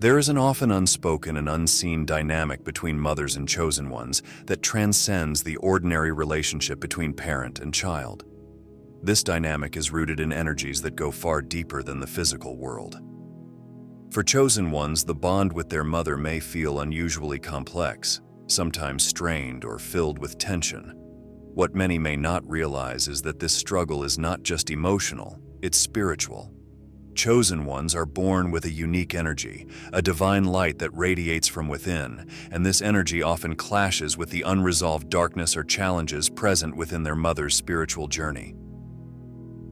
There is an often unspoken and unseen dynamic between mothers and chosen ones that transcends the ordinary relationship between parent and child. This dynamic is rooted in energies that go far deeper than the physical world. For chosen ones, the bond with their mother may feel unusually complex, sometimes strained or filled with tension. What many may not realize is that this struggle is not just emotional, it's spiritual. Chosen ones are born with a unique energy, a divine light that radiates from within, and this energy often clashes with the unresolved darkness or challenges present within their mother's spiritual journey.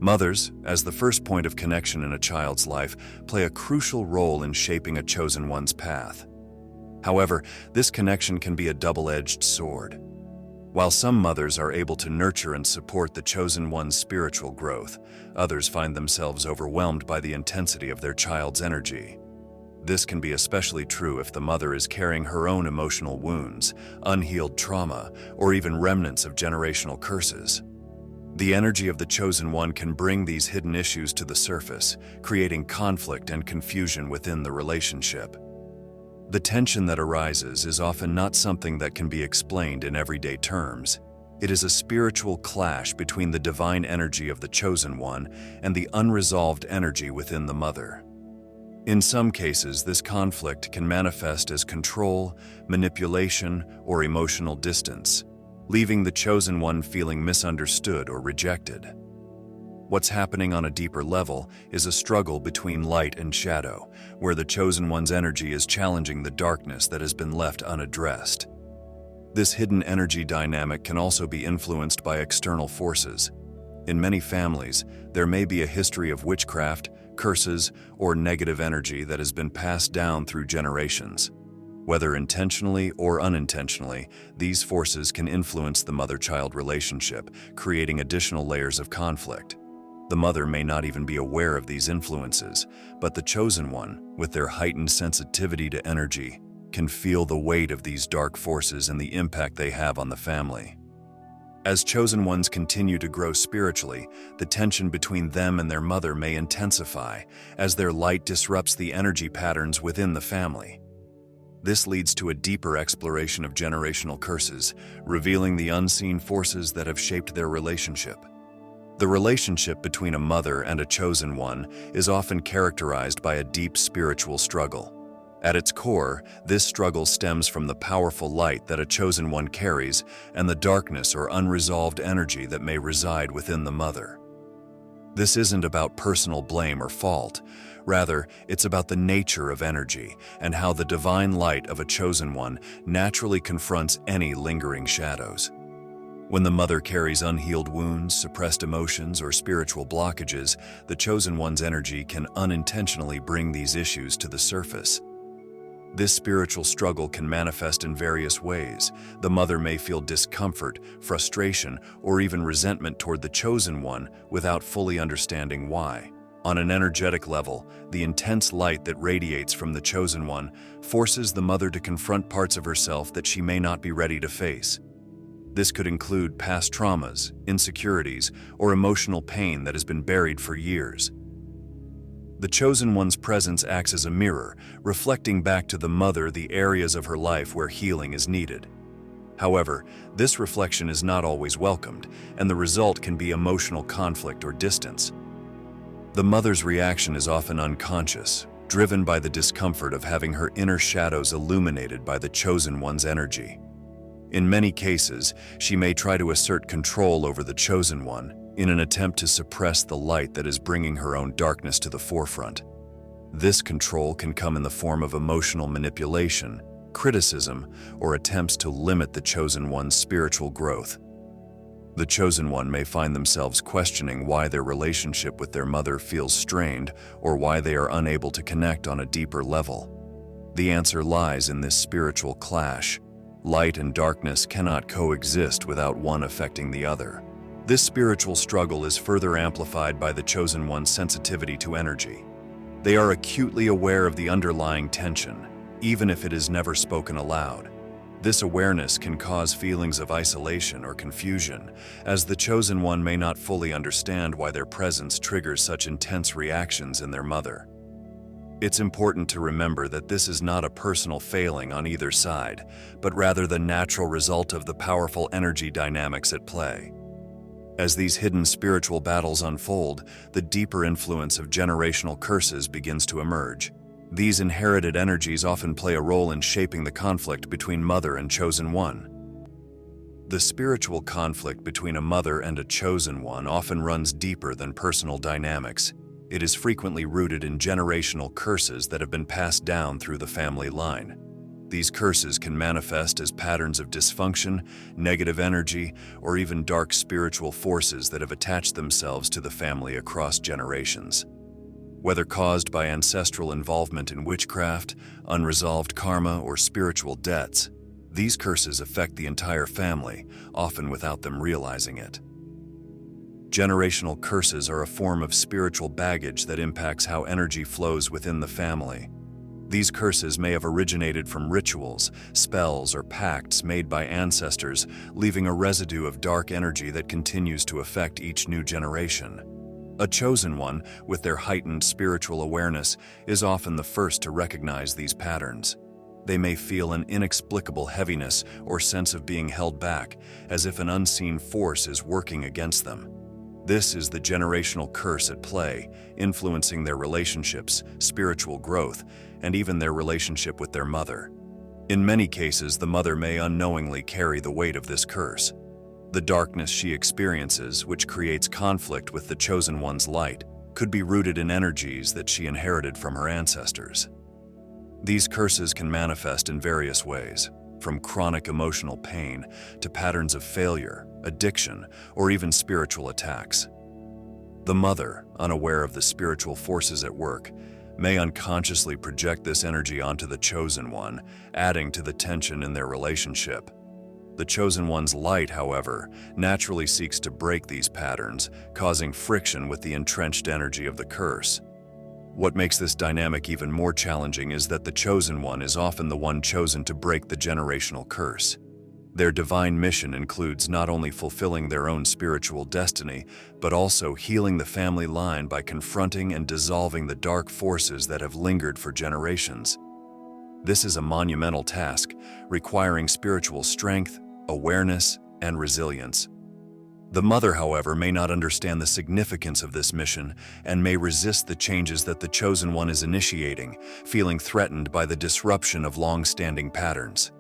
Mothers, as the first point of connection in a child's life, play a crucial role in shaping a chosen one's path. However, this connection can be a double-edged sword. While some mothers are able to nurture and support the chosen one's spiritual growth, others find themselves overwhelmed by the intensity of their child's energy. This can be especially true if the mother is carrying her own emotional wounds, unhealed trauma, or even remnants of generational curses. The energy of the chosen one can bring these hidden issues to the surface, creating conflict and confusion within the relationship. The tension that arises is often not something that can be explained in everyday terms. It is a spiritual clash between the divine energy of the chosen one and the unresolved energy within the mother. In some cases, this conflict can manifest as control, manipulation, or emotional distance, leaving the chosen one feeling misunderstood or rejected. What's happening on a deeper level is a struggle between light and shadow, where the chosen one's energy is challenging the darkness that has been left unaddressed. This hidden energy dynamic can also be influenced by external forces. In many families, there may be a history of witchcraft, curses, or negative energy that has been passed down through generations. Whether intentionally or unintentionally, these forces can influence the mother-child relationship, creating additional layers of conflict. The mother may not even be aware of these influences, but the chosen one, with their heightened sensitivity to energy, can feel the weight of these dark forces and the impact they have on the family. As chosen ones continue to grow spiritually, the tension between them and their mother may intensify as their light disrupts the energy patterns within the family. This leads to a deeper exploration of generational curses, revealing the unseen forces that have shaped their relationship. The relationship between a mother and a chosen one is often characterized by a deep spiritual struggle. At its core, this struggle stems from the powerful light that a chosen one carries and the darkness or unresolved energy that may reside within the mother. This isn't about personal blame or fault. Rather, it's about the nature of energy and how the divine light of a chosen one naturally confronts any lingering shadows. When the mother carries unhealed wounds, suppressed emotions, or spiritual blockages, the chosen one's energy can unintentionally bring these issues to the surface. This spiritual struggle can manifest in various ways. The mother may feel discomfort, frustration, or even resentment toward the chosen one without fully understanding why. On an energetic level, the intense light that radiates from the chosen one forces the mother to confront parts of herself that she may not be ready to face. This could include past traumas, insecurities, or emotional pain that has been buried for years. The chosen one's presence acts as a mirror, reflecting back to the mother the areas of her life where healing is needed. However, this reflection is not always welcomed, and the result can be emotional conflict or distance. The mother's reaction is often unconscious, driven by the discomfort of having her inner shadows illuminated by the chosen one's energy. In many cases, she may try to assert control over the chosen one in an attempt to suppress the light that is bringing her own darkness to the forefront. This control can come in the form of emotional manipulation, criticism, or attempts to limit the chosen one's spiritual growth. The chosen one may find themselves questioning why their relationship with their mother feels strained or why they are unable to connect on a deeper level. The answer lies in this spiritual clash. Light and darkness cannot coexist without one affecting the other. This spiritual struggle is further amplified by the chosen one's sensitivity to energy. They are acutely aware of the underlying tension, even if it is never spoken aloud. This awareness can cause feelings of isolation or confusion, as the chosen one may not fully understand why their presence triggers such intense reactions in their mother. It's important to remember that this is not a personal failing on either side, but rather the natural result of the powerful energy dynamics at play. As these hidden spiritual battles unfold, the deeper influence of generational curses begins to emerge. These inherited energies often play a role in shaping the conflict between mother and chosen one. The spiritual conflict between a mother and a chosen one often runs deeper than personal dynamics. It is frequently rooted in generational curses that have been passed down through the family line. These curses can manifest as patterns of dysfunction, negative energy, or even dark spiritual forces that have attached themselves to the family across generations. Whether caused by ancestral involvement in witchcraft, unresolved karma, or spiritual debts, these curses affect the entire family, often without them realizing it. Generational curses are a form of spiritual baggage that impacts how energy flows within the family. These curses may have originated from rituals, spells, or pacts made by ancestors, leaving a residue of dark energy that continues to affect each new generation. A chosen one, with their heightened spiritual awareness, is often the first to recognize these patterns. They may feel an inexplicable heaviness or sense of being held back, as if an unseen force is working against them. This is the generational curse at play, influencing their relationships, spiritual growth, and even their relationship with their mother. In many cases, the mother may unknowingly carry the weight of this curse. The darkness she experiences, which creates conflict with the chosen one's light, could be rooted in energies that she inherited from her ancestors. These curses can manifest in various ways, from chronic emotional pain to patterns of failure, addiction, or even spiritual attacks. The mother, unaware of the spiritual forces at work, may unconsciously project this energy onto the chosen one, adding to the tension in their relationship. The chosen one's light, however, naturally seeks to break these patterns, causing friction with the entrenched energy of the curse. What makes this dynamic even more challenging is that the chosen one is often the one chosen to break the generational curse. Their divine mission includes not only fulfilling their own spiritual destiny, but also healing the family line by confronting and dissolving the dark forces that have lingered for generations. This is a monumental task, requiring spiritual strength, awareness, and resilience. The mother, however, may not understand the significance of this mission and may resist the changes that the chosen one is initiating, feeling threatened by the disruption of long-standing patterns.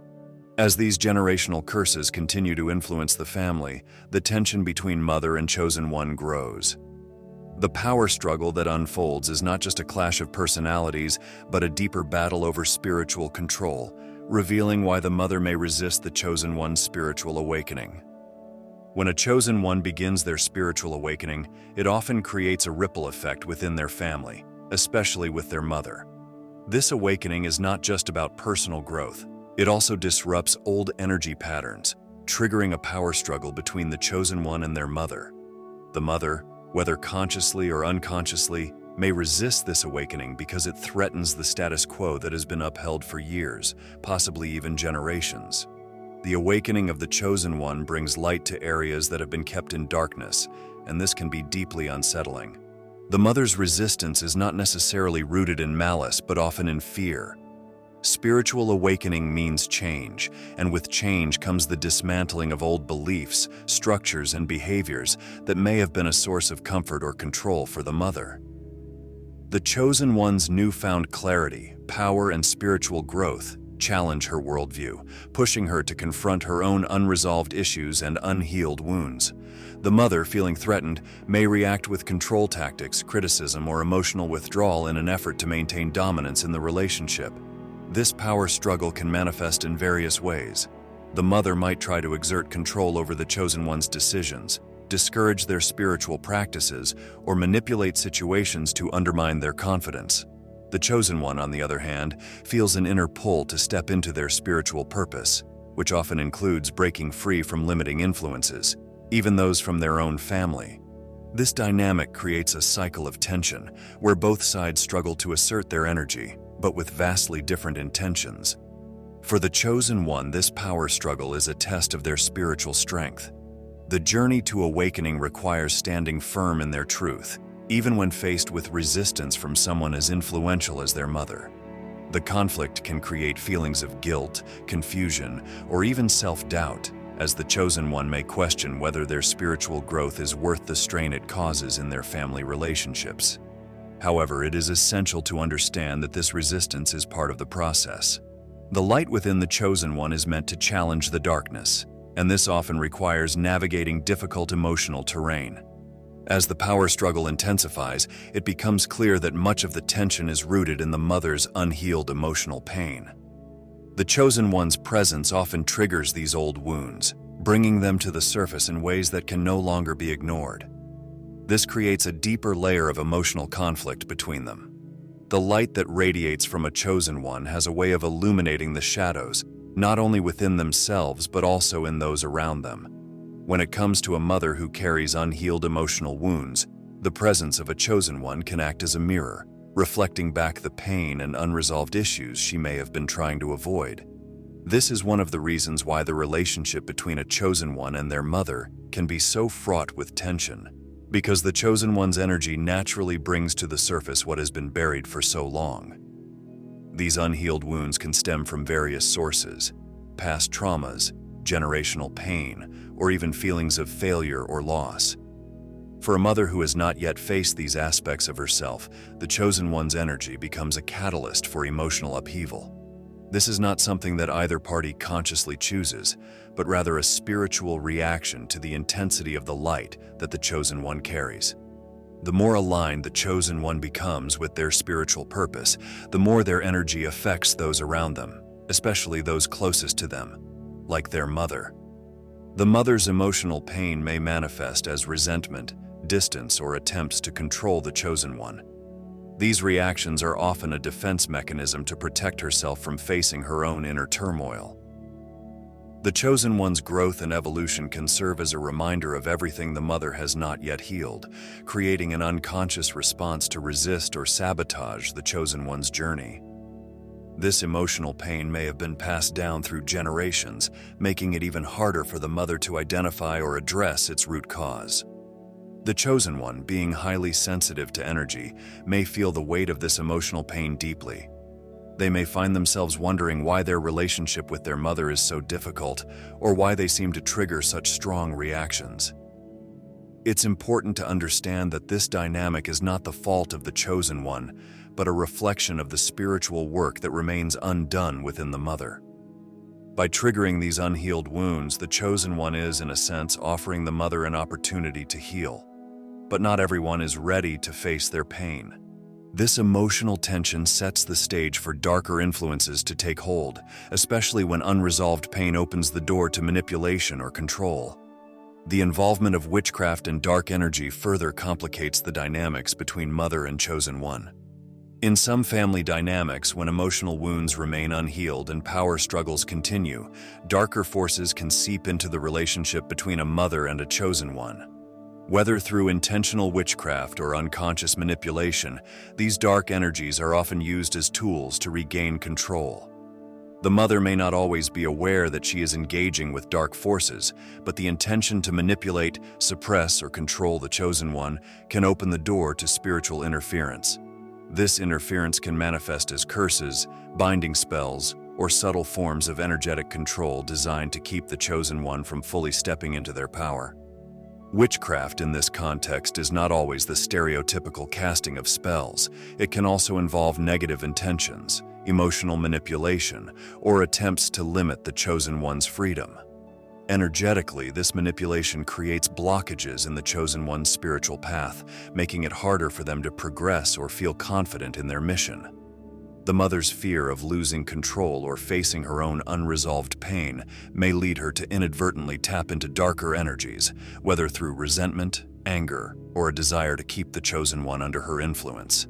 As these generational curses continue to influence the family, the tension between mother and chosen one grows. The power struggle that unfolds is not just a clash of personalities, but a deeper battle over spiritual control, revealing why the mother may resist the chosen one's spiritual awakening. When a chosen one begins their spiritual awakening, it often creates a ripple effect within their family, especially with their mother. This awakening is not just about personal growth. It also disrupts old energy patterns, triggering a power struggle between the chosen one and their mother. The mother, whether consciously or unconsciously, may resist this awakening because it threatens the status quo that has been upheld for years, possibly even generations. The awakening of the chosen one brings light to areas that have been kept in darkness, and this can be deeply unsettling. The mother's resistance is not necessarily rooted in malice, but often in fear. Spiritual awakening means change, and with change comes the dismantling of old beliefs, structures, and behaviors that may have been a source of comfort or control for the mother. The chosen one's newfound clarity, power, and spiritual growth challenge her worldview, pushing her to confront her own unresolved issues and unhealed wounds. The mother, feeling threatened, may react with control tactics, criticism, or emotional withdrawal in an effort to maintain dominance in the relationship. This power struggle can manifest in various ways. The mother might try to exert control over the chosen one's decisions, discourage their spiritual practices, or manipulate situations to undermine their confidence. The chosen one, on the other hand, feels an inner pull to step into their spiritual purpose, which often includes breaking free from limiting influences, even those from their own family. This dynamic creates a cycle of tension, where both sides struggle to assert their energy, but with vastly different intentions. For the chosen one, this power struggle is a test of their spiritual strength. The journey to awakening requires standing firm in their truth, even when faced with resistance from someone as influential as their mother. The conflict can create feelings of guilt, confusion, or even self-doubt, as the chosen one may question whether their spiritual growth is worth the strain it causes in their family relationships. However, it is essential to understand that this resistance is part of the process. The light within the chosen one is meant to challenge the darkness, and this often requires navigating difficult emotional terrain. As the power struggle intensifies, it becomes clear that much of the tension is rooted in the mother's unhealed emotional pain. The chosen one's presence often triggers these old wounds, bringing them to the surface in ways that can no longer be ignored. This creates a deeper layer of emotional conflict between them. The light that radiates from a chosen one has a way of illuminating the shadows, not only within themselves but also in those around them. When it comes to a mother who carries unhealed emotional wounds, the presence of a chosen one can act as a mirror, reflecting back the pain and unresolved issues she may have been trying to avoid. This is one of the reasons why the relationship between a chosen one and their mother can be so fraught with tension, because the chosen one's energy naturally brings to the surface what has been buried for so long. These unhealed wounds can stem from various sources: past traumas, generational pain, or even feelings of failure or loss. For a mother who has not yet faced these aspects of herself, the chosen one's energy becomes a catalyst for emotional upheaval. This is not something that either party consciously chooses, but rather a spiritual reaction to the intensity of the light that the chosen one carries. The more aligned the chosen one becomes with their spiritual purpose, the more their energy affects those around them, especially those closest to them, like their mother. The mother's emotional pain may manifest as resentment, distance, or attempts to control the chosen one. These reactions are often a defense mechanism to protect herself from facing her own inner turmoil. The chosen one's growth and evolution can serve as a reminder of everything the mother has not yet healed, creating an unconscious response to resist or sabotage the chosen one's journey. This emotional pain may have been passed down through generations, making it even harder for the mother to identify or address its root cause. The chosen one, being highly sensitive to energy, may feel the weight of this emotional pain deeply. They may find themselves wondering why their relationship with their mother is so difficult, or why they seem to trigger such strong reactions. It's important to understand that this dynamic is not the fault of the chosen one, but a reflection of the spiritual work that remains undone within the mother. By triggering these unhealed wounds, the chosen one is, in a sense, offering the mother an opportunity to heal. But not everyone is ready to face their pain. This emotional tension sets the stage for darker influences to take hold, especially when unresolved pain opens the door to manipulation or control. The involvement of witchcraft and dark energy further complicates the dynamics between mother and chosen one. In some family dynamics, when emotional wounds remain unhealed and power struggles continue, darker forces can seep into the relationship between a mother and a chosen one. Whether through intentional witchcraft or unconscious manipulation, these dark energies are often used as tools to regain control. The mother may not always be aware that she is engaging with dark forces, but the intention to manipulate, suppress, or control the chosen one can open the door to spiritual interference. This interference can manifest as curses, binding spells, or subtle forms of energetic control designed to keep the chosen one from fully stepping into their power. Witchcraft in this context is not always the stereotypical casting of spells. It can also involve negative intentions, emotional manipulation, or attempts to limit the chosen one's freedom. Energetically, this manipulation creates blockages in the chosen one's spiritual path, making it harder for them to progress or feel confident in their mission. The mother's fear of losing control or facing her own unresolved pain may lead her to inadvertently tap into darker energies, whether through resentment, anger, or a desire to keep the chosen one under her influence.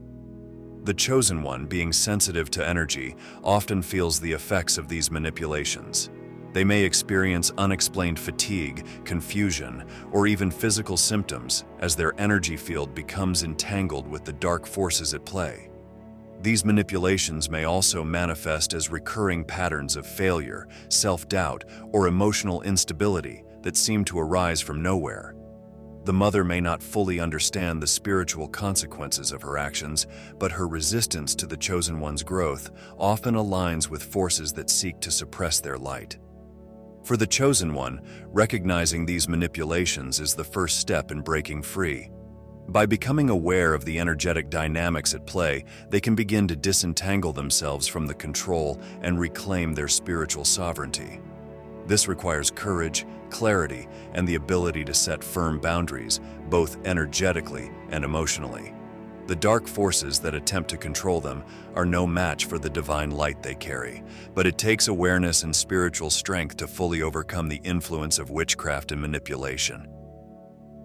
The chosen one, being sensitive to energy, often feels the effects of these manipulations. They may experience unexplained fatigue, confusion, or even physical symptoms as their energy field becomes entangled with the dark forces at play. These manipulations may also manifest as recurring patterns of failure, self-doubt, or emotional instability that seem to arise from nowhere. The mother may not fully understand the spiritual consequences of her actions, but her resistance to the chosen one's growth often aligns with forces that seek to suppress their light. For the chosen one, recognizing these manipulations is the first step in breaking free. By becoming aware of the energetic dynamics at play, they can begin to disentangle themselves from the control and reclaim their spiritual sovereignty. This requires courage, clarity, and the ability to set firm boundaries, both energetically and emotionally. The dark forces that attempt to control them are no match for the divine light they carry, but it takes awareness and spiritual strength to fully overcome the influence of witchcraft and manipulation.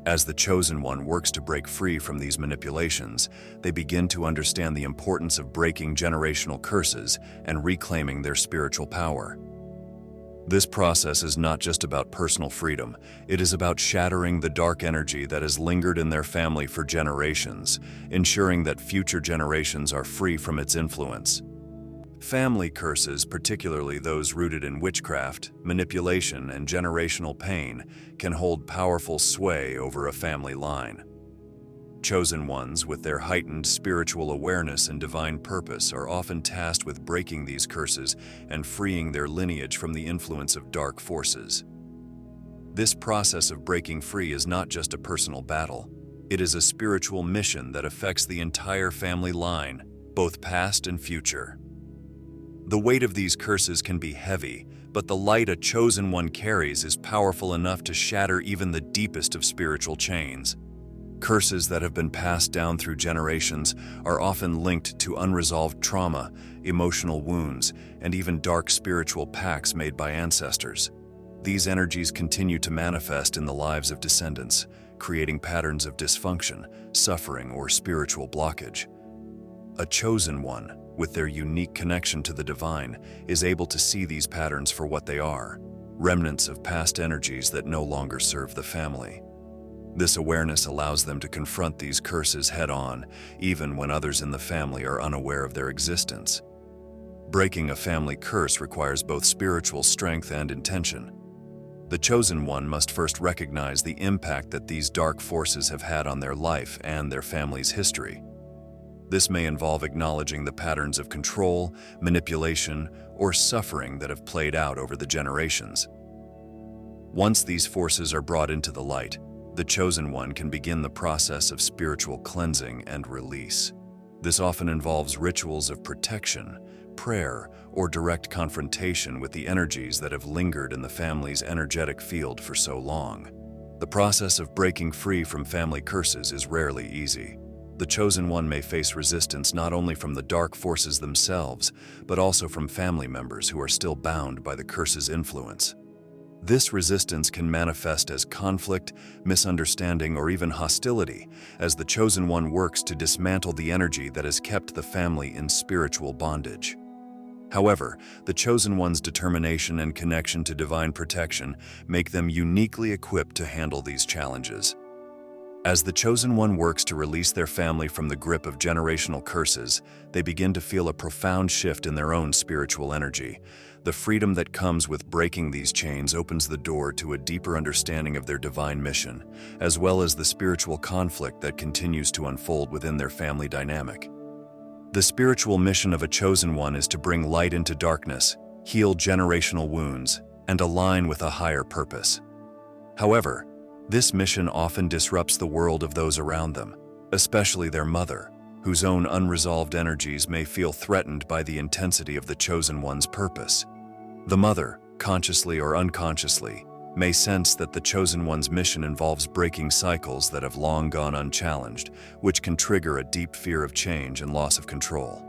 As the chosen one works to break free from these manipulations, they begin to understand the importance of breaking generational curses and reclaiming their spiritual power. This process is not just about personal freedom, it is about shattering the dark energy that has lingered in their family for generations, ensuring that future generations are free from its influence. Family curses, particularly those rooted in witchcraft, manipulation, and generational pain, can hold powerful sway over a family line. Chosen ones, with their heightened spiritual awareness and divine purpose, are often tasked with breaking these curses and freeing their lineage from the influence of dark forces. This process of breaking free is not just a personal battle. It is a spiritual mission that affects the entire family line, both past and future. The weight of these curses can be heavy, but the light a chosen one carries is powerful enough to shatter even the deepest of spiritual chains. Curses that have been passed down through generations are often linked to unresolved trauma, emotional wounds, and even dark spiritual pacts made by ancestors. These energies continue to manifest in the lives of descendants, creating patterns of dysfunction, suffering, or spiritual blockage. A chosen one, with their unique connection to the divine, is able to see these patterns for what they are, remnants of past energies that no longer serve the family. This awareness allows them to confront these curses head-on, even when others in the family are unaware of their existence. Breaking a family curse requires both spiritual strength and intention. The chosen one must first recognize the impact that these dark forces have had on their life and their family's history. This may involve acknowledging the patterns of control, manipulation, or suffering that have played out over the generations. Once these forces are brought into the light, the chosen one can begin the process of spiritual cleansing and release. This often involves rituals of protection, prayer, or direct confrontation with the energies that have lingered in the family's energetic field for so long. The process of breaking free from family curses is rarely easy. The chosen one may face resistance not only from the dark forces themselves, but also from family members who are still bound by the curse's influence. This resistance can manifest as conflict, misunderstanding, or even hostility, as the chosen one works to dismantle the energy that has kept the family in spiritual bondage. However, the chosen one's determination and connection to divine protection make them uniquely equipped to handle these challenges. As the chosen one works to release their family from the grip of generational curses, they begin to feel a profound shift in their own spiritual energy. The freedom that comes with breaking these chains opens the door to a deeper understanding of their divine mission, as well as the spiritual conflict that continues to unfold within their family dynamic. The spiritual mission of a chosen one is to bring light into darkness, heal generational wounds, and align with a higher purpose. However, this mission often disrupts the world of those around them, especially their mother, whose own unresolved energies may feel threatened by the intensity of the chosen one's purpose. The mother, consciously or unconsciously, may sense that the chosen one's mission involves breaking cycles that have long gone unchallenged, which can trigger a deep fear of change and loss of control.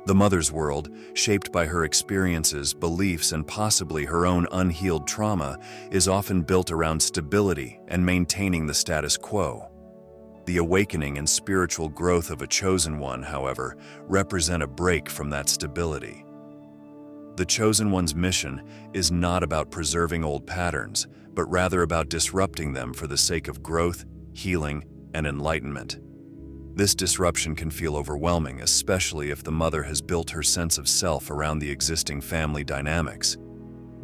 The mother's world, shaped by her experiences, beliefs, and possibly her own unhealed trauma, is often built around stability and maintaining the status quo. The awakening and spiritual growth of a chosen one, however, represent a break from that stability. The chosen one's mission is not about preserving old patterns, but rather about disrupting them for the sake of growth, healing, and enlightenment. This disruption can feel overwhelming, especially if the mother has built her sense of self around the existing family dynamics.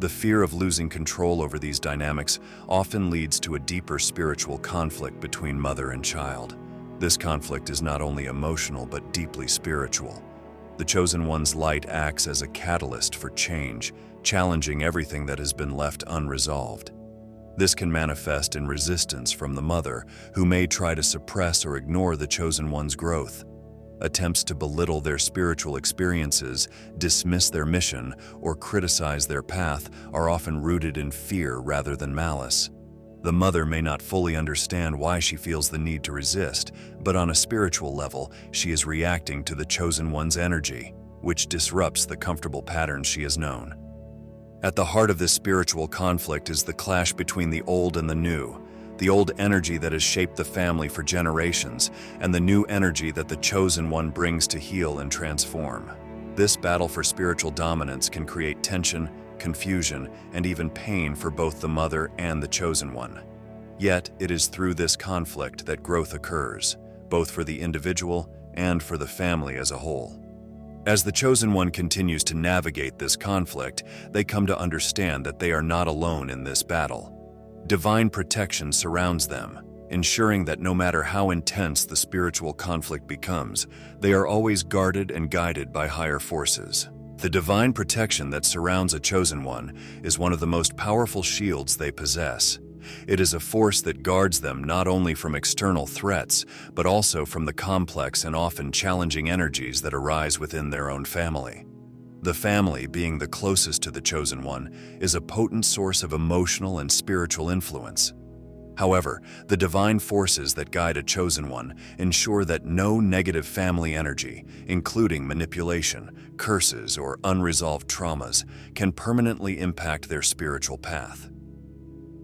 The fear of losing control over these dynamics often leads to a deeper spiritual conflict between mother and child. This conflict is not only emotional but deeply spiritual. The Chosen One's light acts as a catalyst for change, challenging everything that has been left unresolved. This can manifest in resistance from the mother, who may try to suppress or ignore the Chosen One's growth. Attempts to belittle their spiritual experiences, dismiss their mission, or criticize their path are often rooted in fear rather than malice. The mother may not fully understand why she feels the need to resist, but on a spiritual level, she is reacting to the Chosen One's energy, which disrupts the comfortable patterns she has known. At the heart of this spiritual conflict is the clash between the old and the new, the old energy that has shaped the family for generations, and the new energy that the Chosen One brings to heal and transform. This battle for spiritual dominance can create tension, confusion, and even pain for both the mother and the Chosen One. Yet, it is through this conflict that growth occurs, both for the individual and for the family as a whole. As the Chosen One continues to navigate this conflict, they come to understand that they are not alone in this battle. Divine protection surrounds them, ensuring that no matter how intense the spiritual conflict becomes, they are always guarded and guided by higher forces. The divine protection that surrounds a Chosen One is one of the most powerful shields they possess. It is a force that guards them not only from external threats, but also from the complex and often challenging energies that arise within their own family. The family, being the closest to the Chosen One, is a potent source of emotional and spiritual influence. However, the divine forces that guide a Chosen One ensure that no negative family energy, including manipulation, curses, or unresolved traumas, can permanently impact their spiritual path.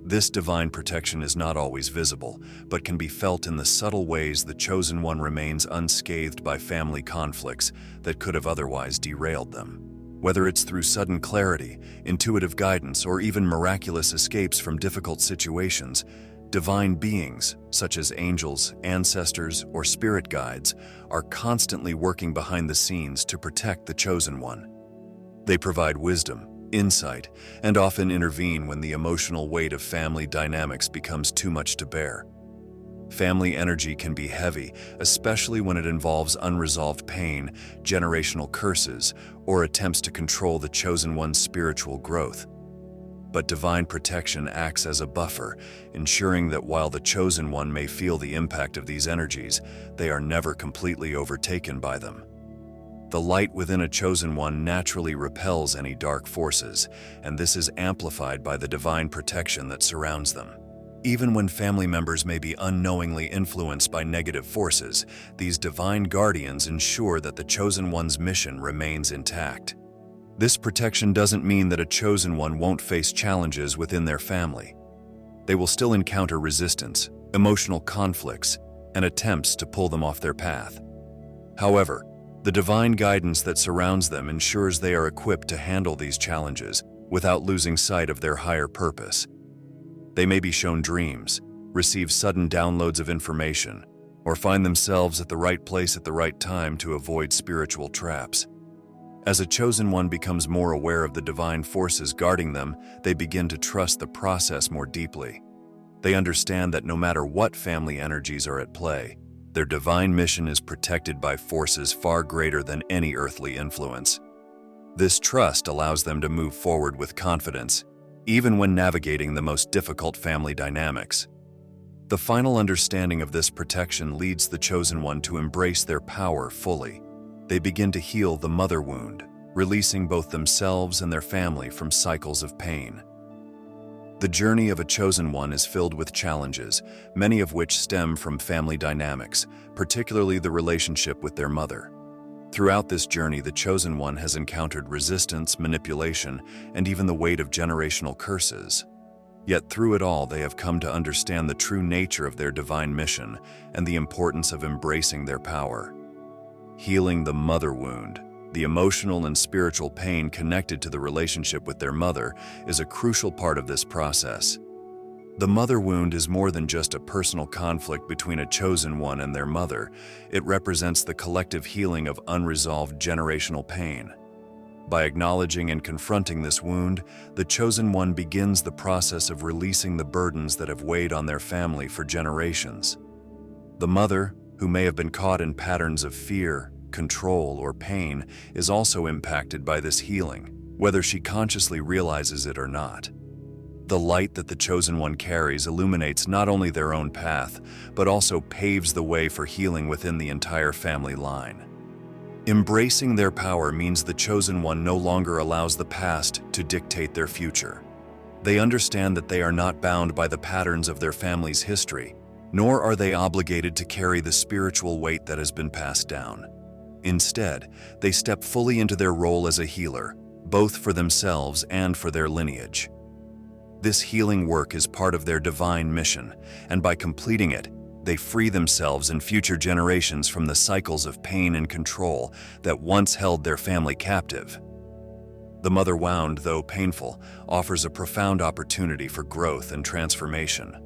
This divine protection is not always visible, but can be felt in the subtle ways the Chosen One remains unscathed by family conflicts that could have otherwise derailed them. Whether it's through sudden clarity, intuitive guidance, or even miraculous escapes from difficult situations, divine beings, such as angels, ancestors, or spirit guides, are constantly working behind the scenes to protect the Chosen One. They provide wisdom, insight, and often intervene when the emotional weight of family dynamics becomes too much to bear. Family energy can be heavy, especially when it involves unresolved pain, generational curses, or attempts to control the Chosen One's spiritual growth. But divine protection acts as a buffer, ensuring that while the Chosen One may feel the impact of these energies, they are never completely overtaken by them. The light within a Chosen One naturally repels any dark forces, and this is amplified by the divine protection that surrounds them. Even when family members may be unknowingly influenced by negative forces, these divine guardians ensure that the Chosen One's mission remains intact. This protection doesn't mean that a Chosen One won't face challenges within their family. They will still encounter resistance, emotional conflicts, and attempts to pull them off their path. However, the divine guidance that surrounds them ensures they are equipped to handle these challenges without losing sight of their higher purpose. They may be shown dreams, receive sudden downloads of information, or find themselves at the right place at the right time to avoid spiritual traps. As a Chosen One becomes more aware of the divine forces guarding them, they begin to trust the process more deeply. They understand that no matter what family energies are at play, their divine mission is protected by forces far greater than any earthly influence. This trust allows them to move forward with confidence, even when navigating the most difficult family dynamics. The final understanding of this protection leads the Chosen One to embrace their power fully. They begin to heal the mother wound, releasing both themselves and their family from cycles of pain. The journey of a Chosen One is filled with challenges, many of which stem from family dynamics, particularly the relationship with their mother. Throughout this journey, the Chosen One has encountered resistance, manipulation, and even the weight of generational curses. Yet through it all, they have come to understand the true nature of their divine mission and the importance of embracing their power. Healing the mother wound, the emotional and spiritual pain connected to the relationship with their mother, is a crucial part of this process. The mother wound is more than just a personal conflict between a Chosen One and their mother. It represents the collective healing of unresolved generational pain. By acknowledging and confronting this wound, the chosen one begins the process of releasing the burdens that have weighed on their family for generations. The mother, who may have been caught in patterns of fear, control, or pain, is also impacted by this healing, whether she consciously realizes it or not. The light that the chosen one carries illuminates not only their own path, but also paves the way for healing within the entire family line. Embracing their power means the chosen one no longer allows the past to dictate their future. They understand that they are not bound by the patterns of their family's history, nor are they obligated to carry the spiritual weight that has been passed down. Instead, they step fully into their role as a healer, both for themselves and for their lineage. This healing work is part of their divine mission, and by completing it, they free themselves and future generations from the cycles of pain and control that once held their family captive. The mother wound, though painful, offers a profound opportunity for growth and transformation.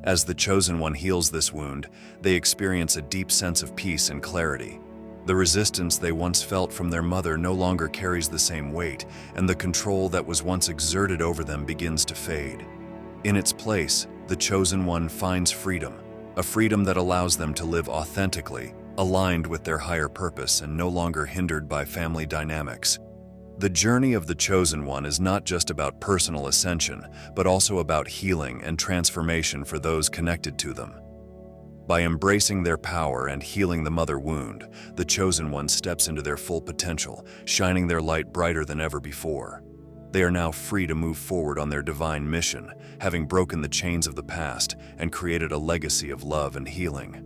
As the chosen one heals this wound, they experience a deep sense of peace and clarity. The resistance they once felt from their mother no longer carries the same weight, and the control that was once exerted over them begins to fade. In its place, the chosen one finds freedom, a freedom that allows them to live authentically, aligned with their higher purpose and no longer hindered by family dynamics. The journey of the chosen one is not just about personal ascension, but also about healing and transformation for those connected to them. By embracing their power and healing the mother wound, the chosen one steps into their full potential, shining their light brighter than ever before. They are now free to move forward on their divine mission, having broken the chains of the past and created a legacy of love and healing.